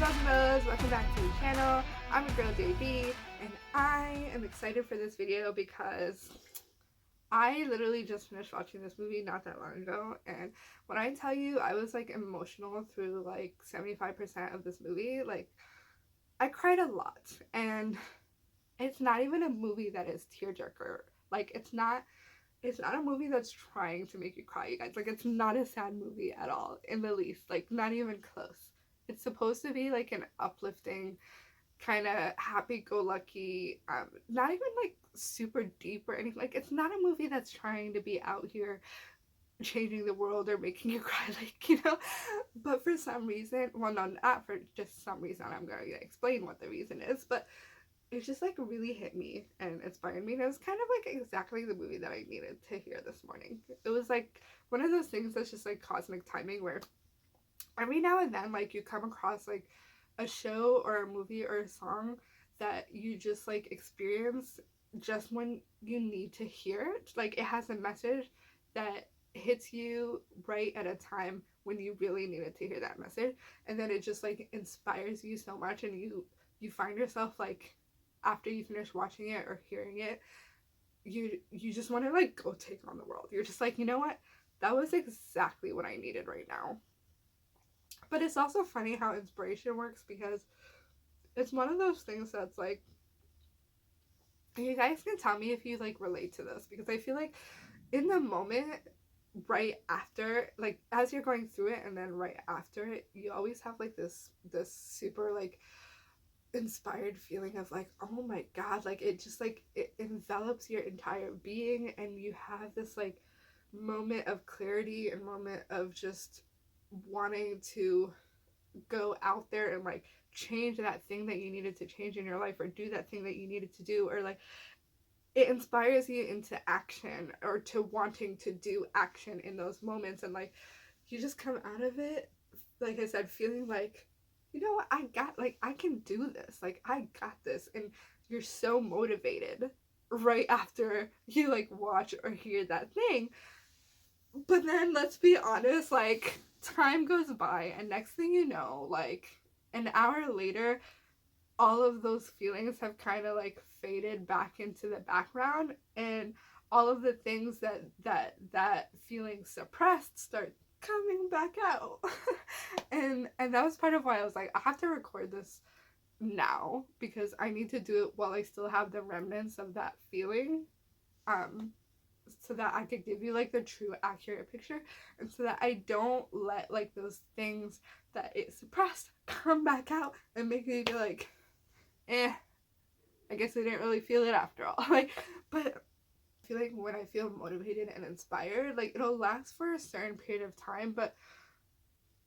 Bugs, welcome back to the channel. I'm your girl JB, and I am excited for this video because I literally just finished watching this movie not that long ago, and when I tell you I was like emotional through like 75% of this movie, like I cried a lot. And it's not even a movie that is tearjerker. Like it's not a movie that's trying to make you cry, you guys. Like, it's not a sad movie at all, in the least. Like, not even close. It's supposed to be like an uplifting, kind of happy-go-lucky, not even like super deep or anything. Like, it's not a movie that's trying to be out here changing the world or making you cry, like, But for some reason, well, no, not for just some reason, I'm going to explain what the reason is, but it just like really hit me and inspired me, and it was kind of like exactly the movie that I needed to hear this morning. It was like one of those things that's just like cosmic timing, where every now and then like you come across like a show or a movie or a song that you just like experience just when you need to hear it. Like, it has a message that hits you right at a time when you really needed to hear that message, and then it just like inspires you so much, and you find yourself like, after you finish watching it or hearing it, you just want to like go take on the world. You're just like, you know what, that was exactly what I needed right now. But it's also funny how inspiration works, because it's one of those things that's like, you guys can tell me if you like relate to this, because I feel like in the moment, right after, like as you're going through it and then right after it, you always have like this super like inspired feeling of like, oh my god, like it just like it envelops your entire being, and you have this like moment of clarity and moment of just wanting to go out there and like change that thing that you needed to change in your life, or do that thing that you needed to do, or like it inspires you into action, or to wanting to do action in those moments. And like, you just come out of it, like I said, feeling like, you know what, I can do this, like I got this. And you're so motivated right after you like watch or hear that thing. But then let's be honest, like time goes by, and next thing you know, like an hour later, all of those feelings have kind of like faded back into the background, and all of the things that feeling suppressed start coming back out. And that was part of why I was like, I have to record this now, because I need to do it while I still have the remnants of that feeling, um so that I could give you like the true accurate picture, and so that I don't let like those things that it suppressed come back out and make me be like, I guess I didn't really feel it after all. Like, but I feel like when I feel motivated and inspired, like it'll last for a certain period of time,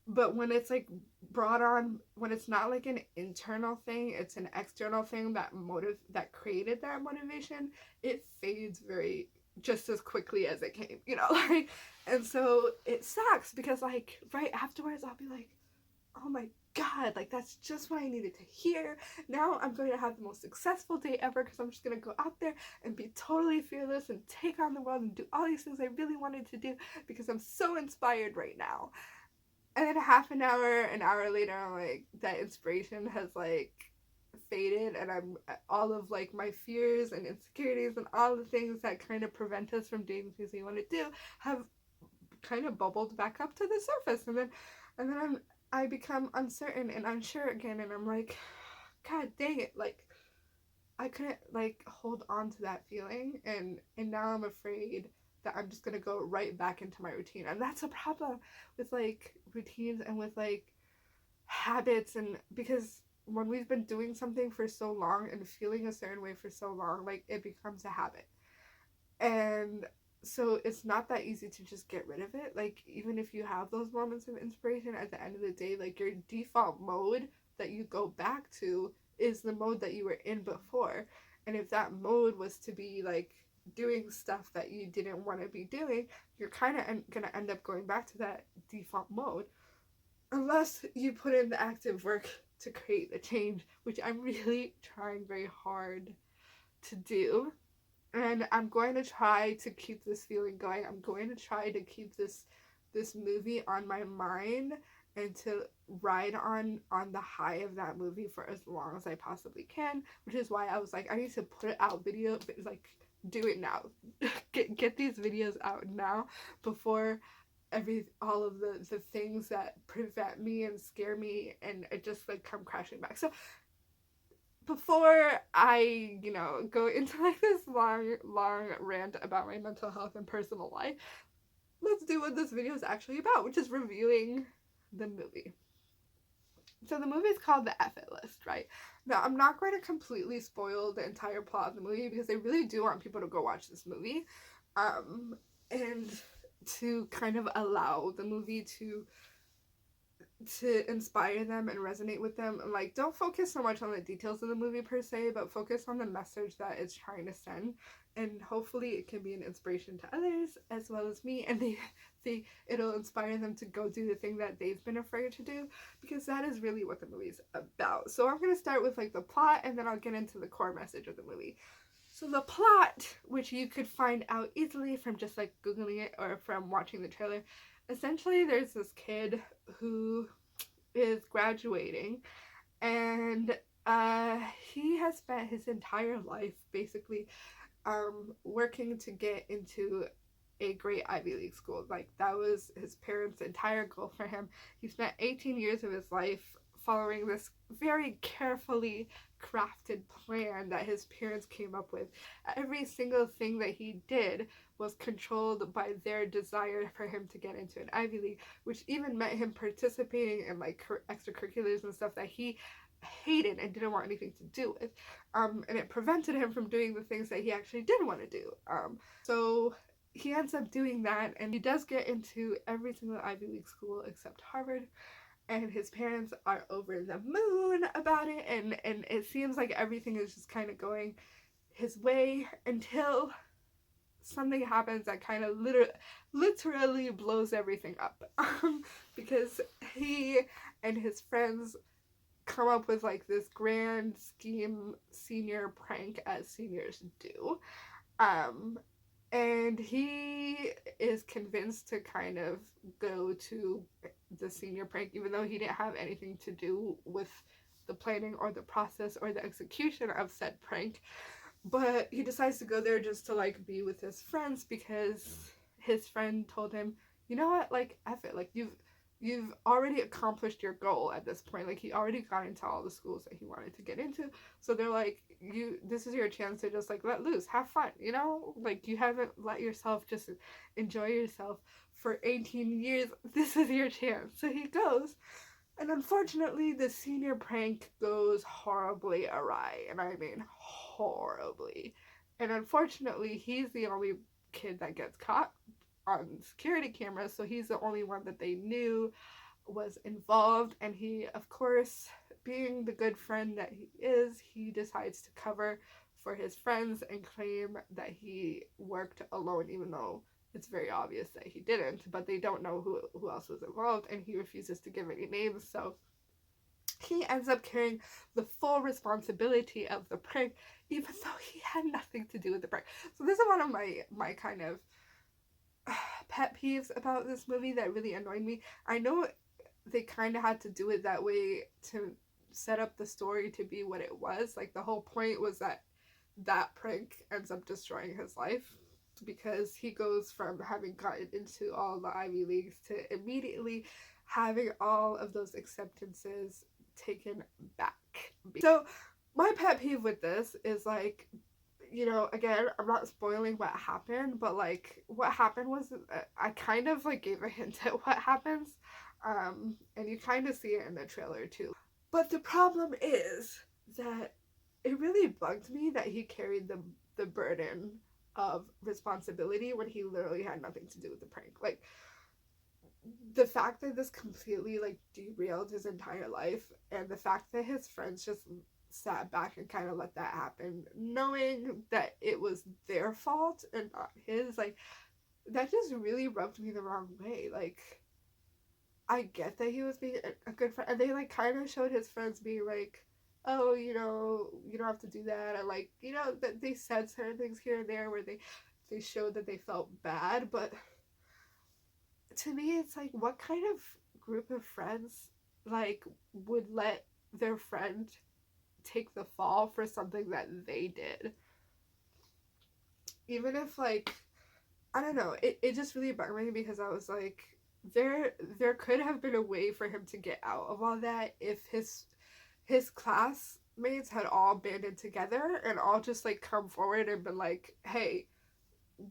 but when it's like brought on, when it's not like an internal thing, it's an external thing that created that motivation, it fades very just as quickly as it came, like. And so it sucks, because like right afterwards I'll be like, oh my god, like that's just what I needed to hear. Now I'm going to have the most successful day ever, because I'm just going to go out there and be totally fearless and take on the world and do all these things I really wanted to do, because I'm so inspired right now. And then an hour later, I'm like, that inspiration has like faded, and I'm all of like my fears and insecurities and all the things that kind of prevent us from doing the things we want to do have kind of bubbled back up to the surface. And then I become uncertain and unsure again, and I'm like, god dang it, like I couldn't like hold on to that feeling, and now I'm afraid that I'm just gonna go right back into my routine. And that's a problem with like routines and with like habits, and because when we've been doing something for so long and feeling a certain way for so long, like it becomes a habit. And so it's not that easy to just get rid of it. Like, even if you have those moments of inspiration, at the end of the day, like your default mode that you go back to is the mode that you were in before. And if that mode was to be like doing stuff that you didn't want to be doing, you're kind of gonna end up going back to that default mode, unless you put in the active work to create the change, which I'm really trying very hard to do. And I'm going to try to keep this feeling going. I'm going to try to keep this movie on my mind, and to ride on the high of that movie for as long as I possibly can, which is why I was like, I need to put it out video, like do it now. Get these videos out now before all of the things that prevent me and scare me and it just like come crashing back. So before I, go into like this long rant about my mental health and personal life, let's do what this video is actually about, which is reviewing the movie. So the movie is called The F-It List, right? Now, I'm not going to completely spoil the entire plot of the movie because I really do want people to go watch this movie. And to kind of allow the movie to inspire them and resonate with them. And like, don't focus so much on the details of the movie per se, but focus on the message that it's trying to send. And hopefully it can be an inspiration to others as well as me, and it'll inspire them to go do the thing that they've been afraid to do, because that is really what the movie's about. So I'm going to start with like the plot, and then I'll get into the core message of the movie. So the plot, which you could find out easily from just like Googling it or from watching the trailer, essentially there's this kid who is graduating, and he has spent his entire life basically working to get into a great Ivy League school. Like, that was his parents' entire goal for him. He spent 18 years of his life following this very carefully crafted plan that his parents came up with. Every single thing that he did was controlled by their desire for him to get into an Ivy League, which even meant him participating in like extracurriculars and stuff that he hated and didn't want anything to do with, and it prevented him from doing the things that he actually did want to do. So he ends up doing that, and he does get into every single Ivy League school except Harvard, and his parents are over the moon about it, and it seems like everything is just kind of going his way until something happens that kind of literally blows everything up, because he and his friends come up with like this grand scheme senior prank, as seniors do, and he is convinced to kind of go to the senior prank, even though he didn't have anything to do with the planning or the process or the execution of said prank. But he decides to go there just to like be with his friends, because his friend told him, you know what, like, F it, like, you've already accomplished your goal at this point. Like, he already got into all the schools that he wanted to get into. So they're like, this is your chance to just like let loose, have fun, like, you haven't let yourself just enjoy yourself for 18 years. This is your chance. So he goes, and unfortunately the senior prank goes horribly awry, and I mean horribly. And unfortunately he's the only kid that gets caught on security cameras, so he's the only one that they knew was involved. And he, of course, being the good friend that he is, he decides to cover for his friends and claim that he worked alone, even though it's very obvious that he didn't. But they don't know who else was involved, and he refuses to give any names. So he ends up carrying the full responsibility of the prank, even though he had nothing to do with the prank. So this is one of my kind of pet peeves about this movie that really annoyed me. I know they kind of had to do it that way to set up the story to be what it was. Like, the whole point was that prank ends up destroying his life, because he goes from having gotten into all the Ivy Leagues to immediately having all of those acceptances taken back. So my pet peeve with this is, like, again, I'm not spoiling what happened, but like, what happened was, I kind of like gave a hint at what happens, and you kind of see it in the trailer too. But the problem is that it really bugged me that he carried the burden of responsibility when he literally had nothing to do with the prank. Like, the fact that this completely like derailed his entire life, and the fact that his friends just sat back and kind of let that happen, knowing that it was their fault and not his, like, that just really rubbed me the wrong way. Like, I get that he was being a good friend, and they like kind of showed his friends being like, oh, you don't have to do that, and like, that they said certain things here and there where they showed that they felt bad. But to me, it's like, what kind of group of friends like would let their friend take the fall for something that they did. Even if like, I don't know, it just really bugged me because I was like, there could have been a way for him to get out of all that if his classmates had all banded together and all just like come forward and been like, hey,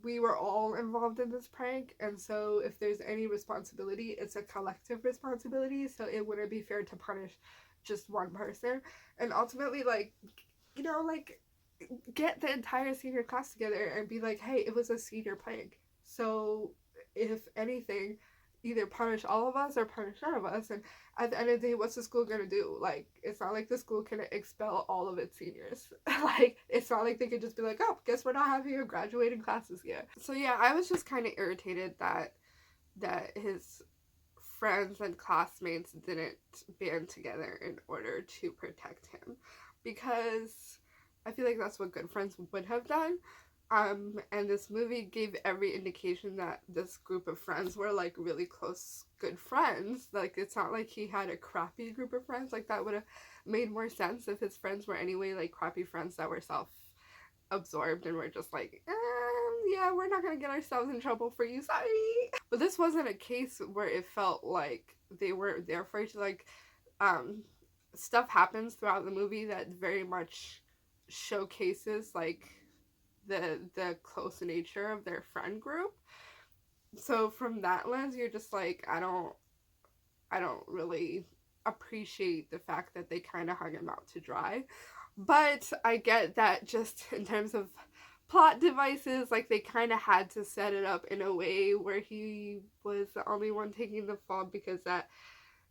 we were all involved in this prank, and so if there's any responsibility, it's a collective responsibility, so it wouldn't be fair to punish just one person. And ultimately, like, you know, like, get the entire senior class together and be like, hey, it was a senior prank, so if anything, either punish all of us or punish none of us. And at the end of the day, what's the school gonna do? Like, it's not like the school can expel all of its seniors. Like, it's not like they could just be like, oh, guess we're not having a graduating class this year. So yeah, I was just kind of irritated that his friends and classmates didn't band together in order to protect him, because I feel like that's what good friends would have done. And this movie gave every indication that this group of friends were like really close, good friends. Like, it's not like he had a crappy group of friends. Like, that would have made more sense if his friends were anyway like crappy friends that were self-absorbed and were just like, yeah, we're not gonna get ourselves in trouble for you, sorry. But this wasn't a case where it felt like they were there for each other. Like, stuff happens throughout the movie that very much showcases like the close nature of their friend group. So from that lens, you're just like, I don't really appreciate the fact that they kind of hung him out to dry. But I get that just in terms of plot devices, like, they kind of had to set it up in a way where he was the only one taking the fall, because that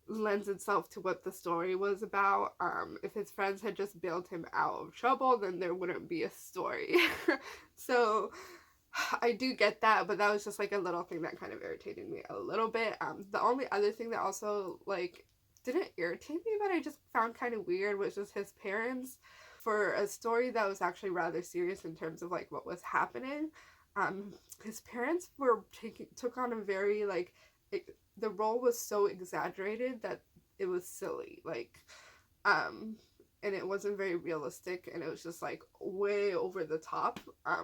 lends itself to what the story was about. If his friends had just bailed him out of trouble, then there wouldn't be a story. So I do get that, but that was just like a little thing that kind of irritated me a little bit. The only other thing that also like didn't irritate me, but I just found kind of weird, was just his parents, for a story that was actually rather serious in terms of like what was happening. His parents took on a very like, the role was so exaggerated that it was silly, like, and it wasn't very realistic, and it was just like way over the top.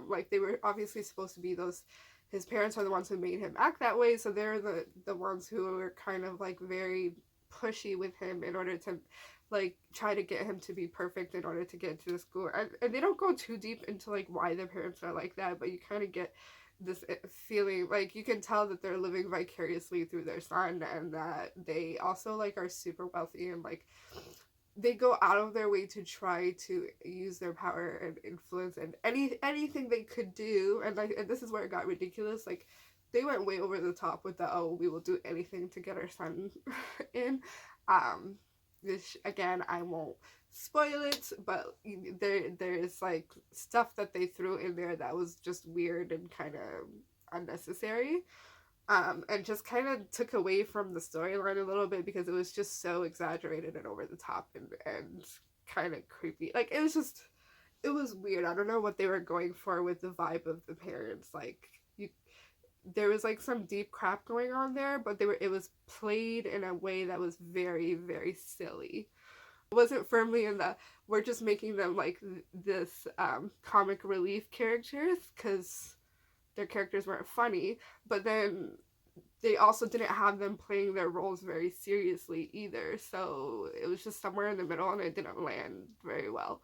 Like, they were obviously supposed to be those, his parents are the ones who made him act that way, so they're the ones who were kind of like very pushy with him in order to like try to get him to be perfect in order to get to the school. And they don't go too deep into like why their parents are like that, but you kind of get this feeling, like, you can tell that they're living vicariously through their son, and that they also like are super wealthy, and like they go out of their way to try to use their power and influence and anything they could do. And like, and this is where it got ridiculous, like they went way over the top with the, oh, we will do anything to get our son in. This, again, I won't spoil it, but there's like stuff that they threw in there that was just weird and kind of unnecessary, and just kind of took away from the storyline a little bit, because it was just so exaggerated and over the top and kind of creepy. Like, it was weird. I don't know what they were going for with the vibe of the parents. Like, there was like some deep crap going on there, but it was played in a way that was very, very silly. It wasn't firmly in the, we're just making them like this comic relief characters because their characters weren't funny, but then they also didn't have them playing their roles very seriously either, so it was just somewhere in the middle, and it didn't land very well.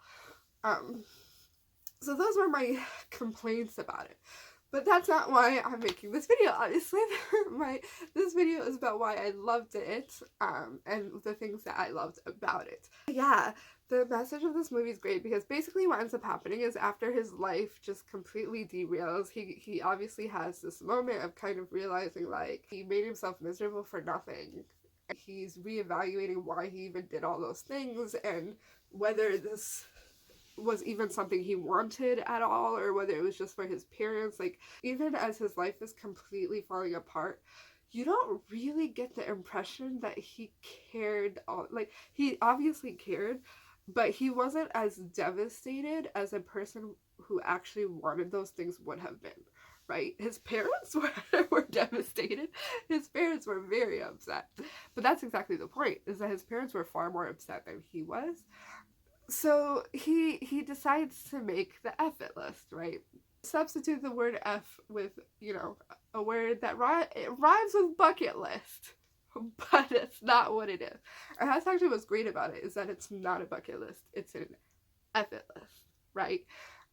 So those were my complaints about it. But that's not why I'm making this video, obviously. This video is about why I loved it, and the things that I loved about it. Yeah, the message of this movie is great, because basically what ends up happening is, after his life just completely derails, he obviously has this moment of kind of realizing, like, he made himself miserable for nothing. He's reevaluating why he even did all those things, and whether this was even something he wanted at all, or whether it was just for his parents. Like, even as his life is completely falling apart, you don't really get the impression that he cared. Like, he obviously cared, but he wasn't as devastated as a person who actually wanted those things would have been, right? His parents were devastated. His parents were very upset. But that's exactly the point, is that his parents were far more upset than he was. So he decides to make the F it list, right? Substitute the word F with, you know, a word that it rhymes with bucket list. But it's not what it is. And that's actually what's great about it, is that it's not a bucket list. It's an F it list, right?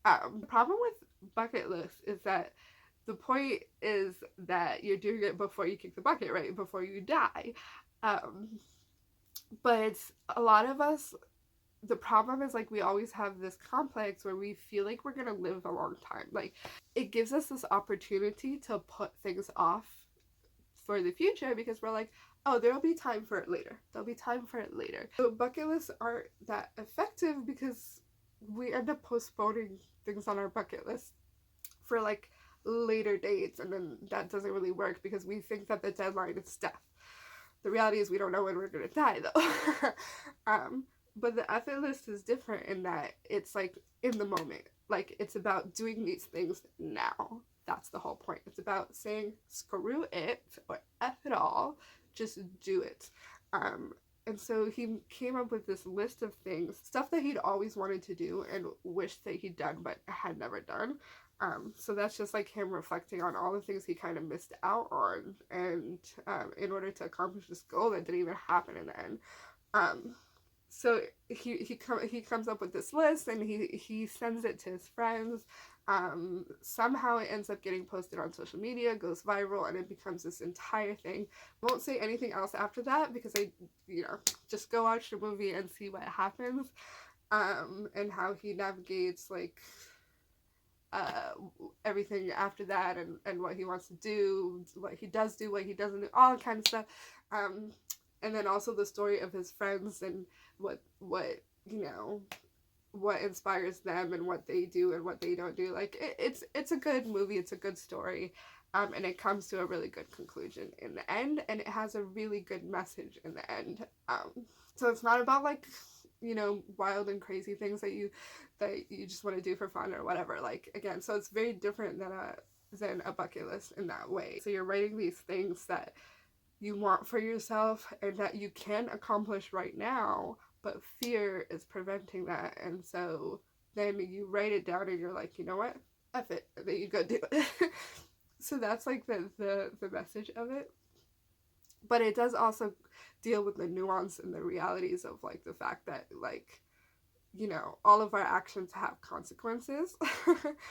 The problem with bucket list is that the point is that you're doing it before you kick the bucket, right? Before you die. But a lot of us, the problem is, like, we always have this complex where we feel like we're gonna live a long time. Like, it gives us this opportunity to put things off for the future because we're like, oh, there'll be time for it later. There'll be time for it later. So bucket lists aren't that effective because we end up postponing things on our bucket list for like later dates, and then that doesn't really work because we think that the deadline is death. The reality is we don't know when we're gonna die though. But the F it list is different in that it's like in the moment. Like, it's about doing these things now. That's the whole point. It's about saying screw it or F it all, just do it. And so he came up with this list of things, stuff that he'd always wanted to do and wished that he'd done but had never done. So that's just like him reflecting on all the things he kind of missed out on, and in order to accomplish this goal that didn't even happen in the end. So he comes up with this list, and he sends it to his friends. Somehow it ends up getting posted on social media, goes viral, and it becomes this entire thing. I won't say anything else after that because just go watch the movie and see what happens, and how he navigates like everything after that, and what he wants to do, what he does do, what he doesn't do, all that kind of stuff. And then also the story of his friends and what inspires them and what they do and what they don't do. Like, it's a good movie, it's a good story, and it comes to a really good conclusion in the end, and it has a really good message in the end. So it's not about like, wild and crazy things that you just want to do for fun or whatever. Like, again, so it's very different than a bucket list in that way. So you're writing these things that you want for yourself and that you can accomplish right now, but fear is preventing that. And so then you write it down and you're like, you know what, F it, and then you go do it. So that's like the message of it. But it does also deal with the nuance and the realities of like the fact that, like, all of our actions have consequences.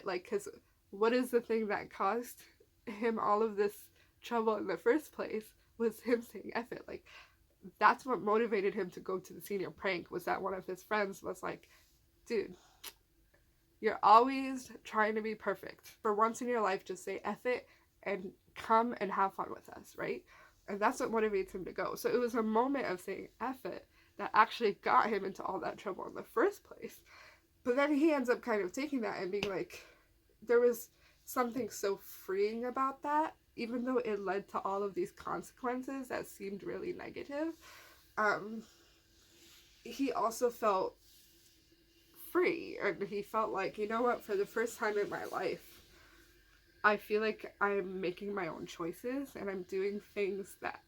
Like, because what is the thing that caused him all of this trouble in the first place was him saying F it. Like, that's what motivated him to go to the senior prank, was that one of his friends was like, dude, you're always trying to be perfect. For once in your life, just say F it and come and have fun with us, right? And that's what motivates him to go. So it was a moment of saying F it that actually got him into all that trouble in the first place. But then he ends up kind of taking that and being like, there was something so freeing about that, even though it led to all of these consequences that seemed really negative. He also felt free, and he felt like, you know what, for the first time in my life, I feel like I'm making my own choices and I'm doing things that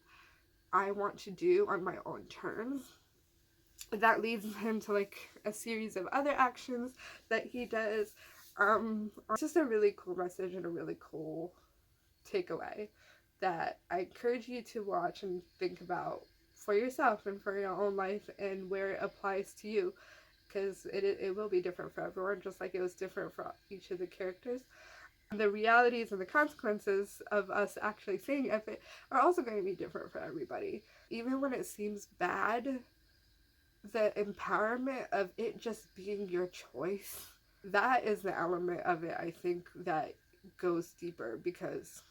I want to do on my own terms. That leads him to like a series of other actions that he does. It's just a really cool message and a really cool takeaway that I encourage you to watch and think about for yourself and for your own life and where it applies to you, because it will be different for everyone, just like it was different for each of the characters. And the realities and the consequences of us actually saying F it are also going to be different for everybody. Even when it seems bad, the empowerment of it just being your choice, that is the element of it, I think, that goes deeper, because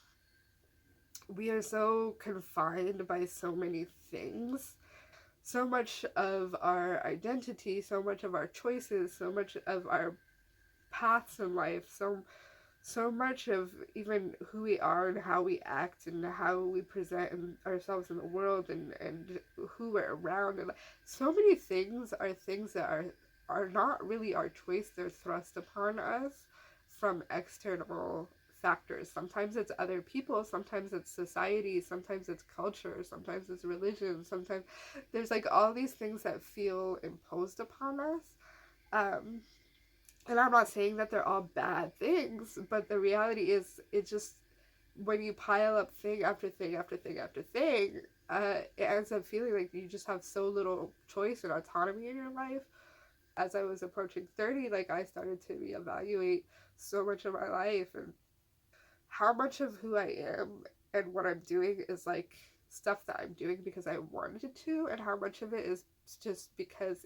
we are so confined by so many things. So much of our identity, so much of our choices, so much of our paths in life, so much of even who we are and how we act and how we present ourselves in the world and who we're around, and so many things that are not really our choice. They're thrust upon us from external factors. Sometimes it's other people, sometimes it's society, sometimes it's culture, sometimes it's religion, sometimes there's like all these things that feel imposed upon us. Um, and I'm not saying that they're all bad things, but the reality is, it just, when you pile up thing after thing after thing after thing, it ends up feeling like you just have so little choice and autonomy in your life. As I was approaching 30, like, I started to reevaluate so much of my life and how much of who I am and what I'm doing is like stuff that I'm doing because I wanted to, and how much of it is just because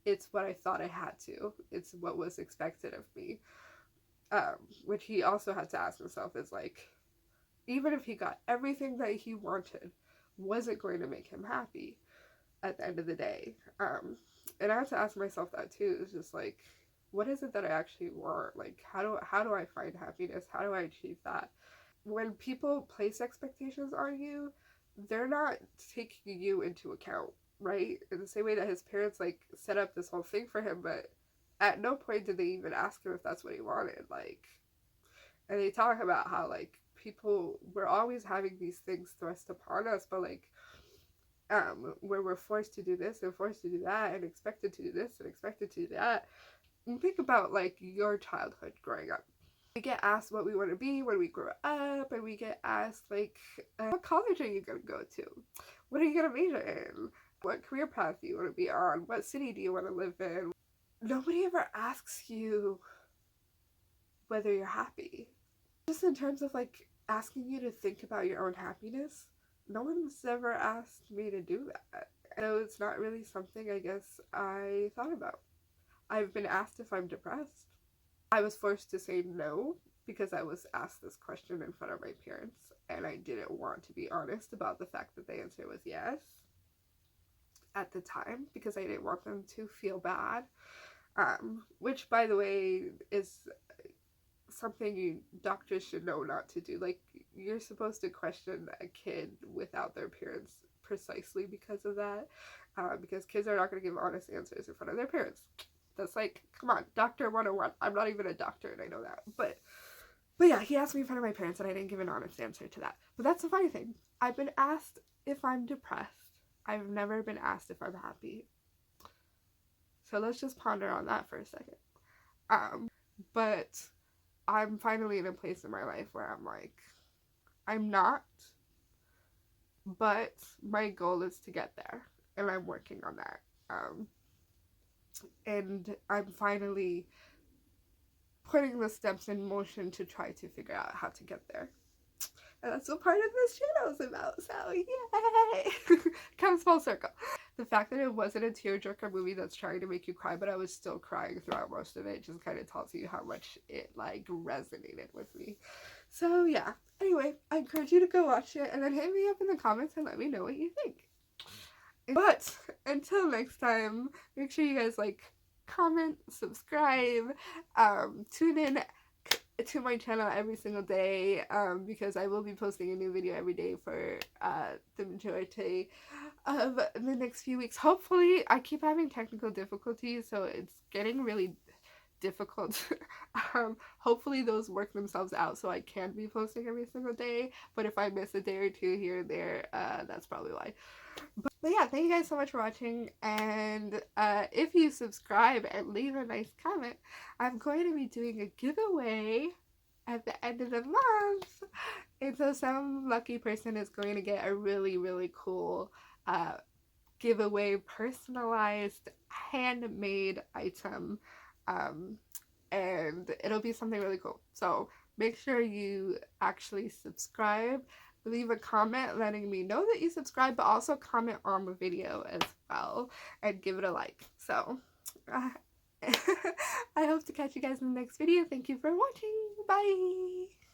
it's what I thought I had to. It's what was expected of me. Which he also had to ask himself is like, even if he got everything that he wanted, was it going to make him happy at the end of the day? And I had to ask myself that too. It's just like, what is it that I actually want? Like, how do I find happiness? How do I achieve that? When people place expectations on you, they're not taking you into account, right? In the same way that his parents like set up this whole thing for him, but at no point did they even ask him if that's what he wanted. Like, and they talk about how like people, we're always having these things thrust upon us, but like where we're forced to do this and forced to do that and expected to do this and expected to do that. And think about like your childhood growing up. We get asked what we want to be when we grow up, and we get asked like, what college are you going to go to? What are you going to major in? What career path do you want to be on? What city do you want to live in? Nobody ever asks you whether you're happy. Just in terms of like asking you to think about your own happiness, no one's ever asked me to do that. So it's not really something I guess I thought about. I've been asked if I'm depressed. I was forced to say no because I was asked this question in front of my parents, and I didn't want to be honest about the fact that the answer was yes at the time because I didn't want them to feel bad. Which, by the way, is something doctors should know not to do. Like, you're supposed to question a kid without their parents precisely because of that. Because kids are not going to give honest answers in front of their parents. That's like, come on, Doctor 101. I'm not even a doctor and I know that. But yeah, he asked me in front of my parents and I didn't give an honest answer to that. But that's the funny thing. I've been asked if I'm depressed. I've never been asked if I'm happy. So let's just ponder on that for a second. But I'm finally in a place in my life where I'm like, I'm not, but my goal is to get there, and I'm working on that. And I'm finally putting the steps in motion to try to figure out how to get there. And that's what part of this channel is about, so yay! Comes full circle. The fact that it wasn't a tearjerker movie that's trying to make you cry, but I was still crying throughout most of it, just kind of tells you how much it, like, resonated with me. So, yeah. Anyway, I encourage you to go watch it, and then hit me up in the comments and let me know what you think. But, until next time, make sure you guys, like, comment, subscribe, tune in to my channel every single day, because I will be posting a new video every day for the majority of the next few weeks. Hopefully, I keep having technical difficulties, so it's getting really difficult. Hopefully those work themselves out so I can be posting every single day, but if I miss a day or two here and there, that's probably why. But yeah, thank you guys so much for watching, and if you subscribe and leave a nice comment, I'm going to be doing a giveaway at the end of the month, and so some lucky person is going to get a really, really cool giveaway, personalized, handmade item, and it'll be something really cool. So make sure you actually subscribe, leave a comment letting me know that you subscribe, but also comment on the video as well and give it a like. So I hope to catch you guys in the next video. Thank you for watching. Bye!